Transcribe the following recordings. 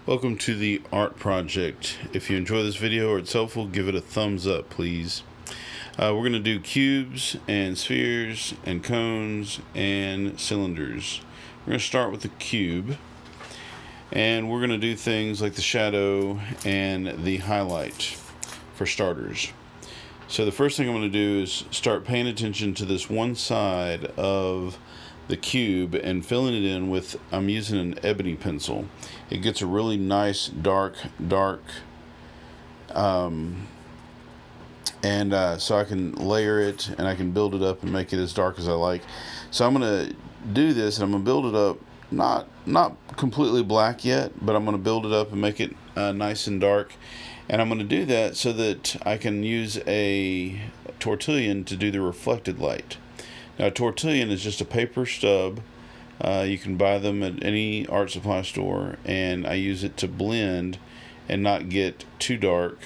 Welcome to the Art Project. If you enjoy this video or it's helpful, give it a thumbs up, please. We're going to do cubes and spheres and cones and cylinders. We're going to start with the cube, and we're going to do things like the shadow and the highlight for starters. So the first thing I'm going to do is start paying attention to this one side of the cube and filling it in with, I'm using an ebony pencil. It gets a really nice dark so I can layer it and I can build it up and make it as dark as I like. So I'm going to do this and I'm going to build it up, not completely black yet, but I'm going to build it up and make it nice and dark. And I'm going to do that so that I can use a tortillon to do the reflected light. Now, a tortillon is just a paper stub. You can buy them at any art supply store, and I use it to blend and not get too dark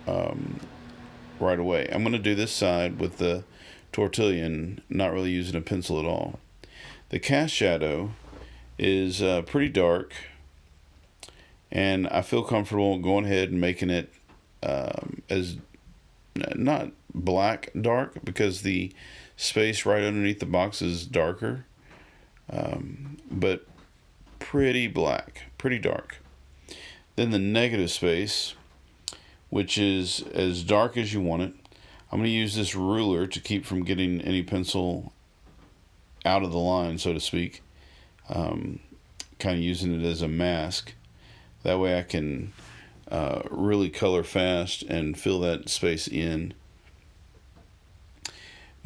right away. I'm going to do this side with the tortillon, not really using a pencil at all. The cast shadow is pretty dark, and I feel comfortable going ahead and making it as not black dark, because the space right underneath the box is darker, but pretty black, pretty dark. Then the negative space, which is as dark as you want it. I'm going to use this ruler to keep from getting any pencil out of the line, so to speak. Kind of using it as a mask. That way I can really color fast and fill that space in.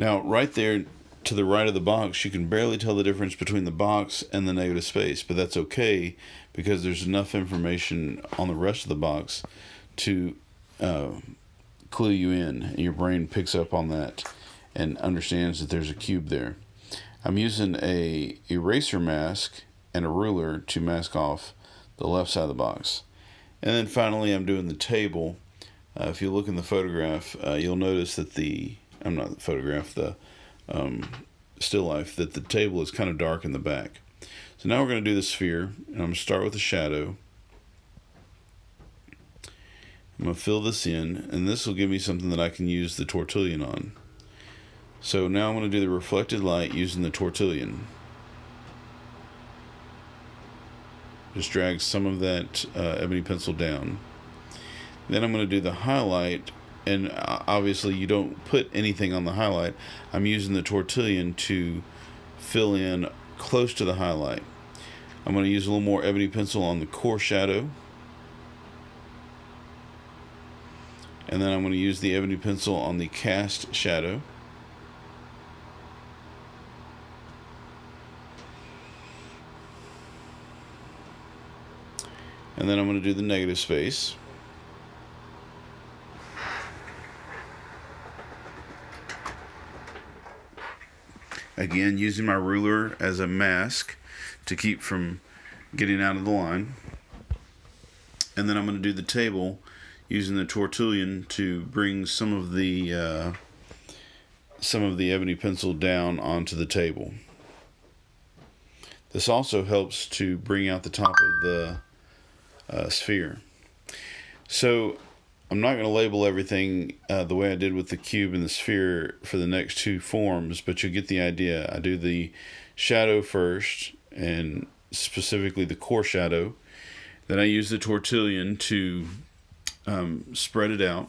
Now, right there to the right of the box, you can barely tell the difference between the box and the negative space, but that's okay because there's enough information on the rest of the box to clue you in. Your brain picks up on that and understands that there's a cube there. I'm using a eraser mask and a ruler to mask off the left side of the box. And then finally, I'm doing the table. If you look in the photograph, you'll notice that the still life, that the table is kind of dark in the back. So now we're going to do the sphere, and I'm going to start with the shadow. I'm going to fill this in, and this will give me something that I can use the tortillon on. So now I'm going to do the reflected light using the tortillon. Just drag some of that ebony pencil down. Then I'm going to do the highlight, and obviously you don't put anything on the highlight. I'm using the tortillon to fill in close to the highlight. I'm going to use a little more ebony pencil on the core shadow. And then I'm going to use the ebony pencil on the cast shadow. And then I'm going to do the negative space. Again, using my ruler as a mask to keep from getting out of the line. And then I'm going to do the table using the tortillon to bring some of the ebony pencil down onto the table. This also helps to bring out the top of the sphere. So I'm not going to label everything the way I did with the cube and the sphere for the next two forms, but you'll get the idea. I do the shadow first, and specifically the core shadow. Then I use the tortillon to spread it out.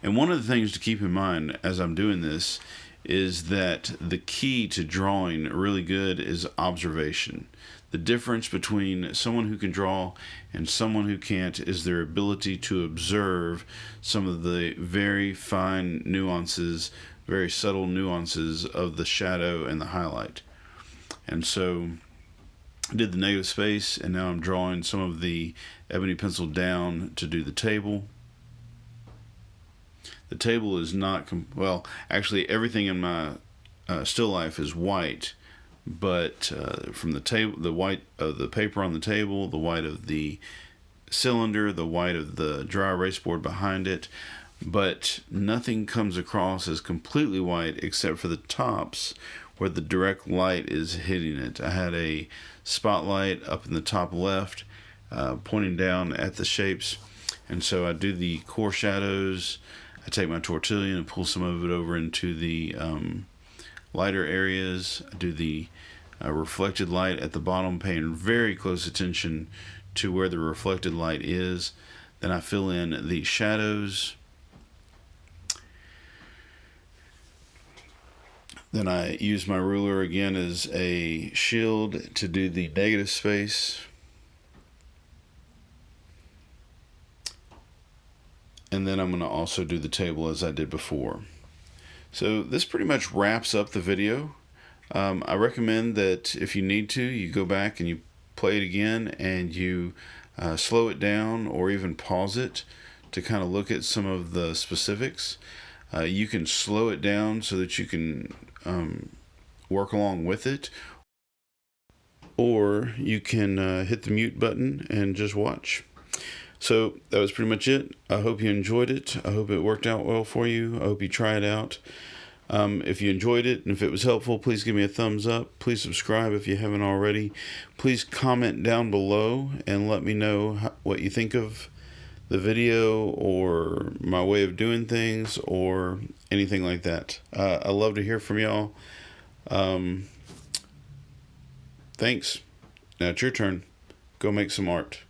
And one of the things to keep in mind as I'm doing this is that the key to drawing really good is observation. The difference between someone who can draw and someone who can't is their ability to observe some of the very fine nuances, very subtle nuances of the shadow and the highlight. And so I did the negative space, and now I'm drawing some of the ebony pencil down to do the table. The table is not, well, actually everything in my still life is white, but from the table, the white of the paper on the table, the white of the cylinder, the white of the dry erase board behind it, but nothing comes across as completely white except for the tops where the direct light is hitting it. I had a spotlight up in the top left pointing down at the shapes. And so I do the core shadows. I take my tortilla and pull some of it over into the lighter areas. I do the reflected light at the bottom, paying very close attention to where the reflected light is. Then I fill in the shadows. Then I use my ruler again as a shield to do the negative space. And then I'm going to also do the table as I did before. So this pretty much wraps up the video. I recommend that if you need to, you go back and you play it again and you slow it down or even pause it to kind of look at some of the specifics. You can slow it down so that you can work along with it, or you can hit the mute button and just watch. So that was pretty much it. I hope you enjoyed it. I hope it worked out well for you. I hope you try it out. If you enjoyed it and if it was helpful, please give me a thumbs up. Please subscribe if you haven't already. Please comment down below and let me know what you think of the video or my way of doing things or anything like that. I love to hear from y'all. Thanks. Now it's your turn. Go make some art.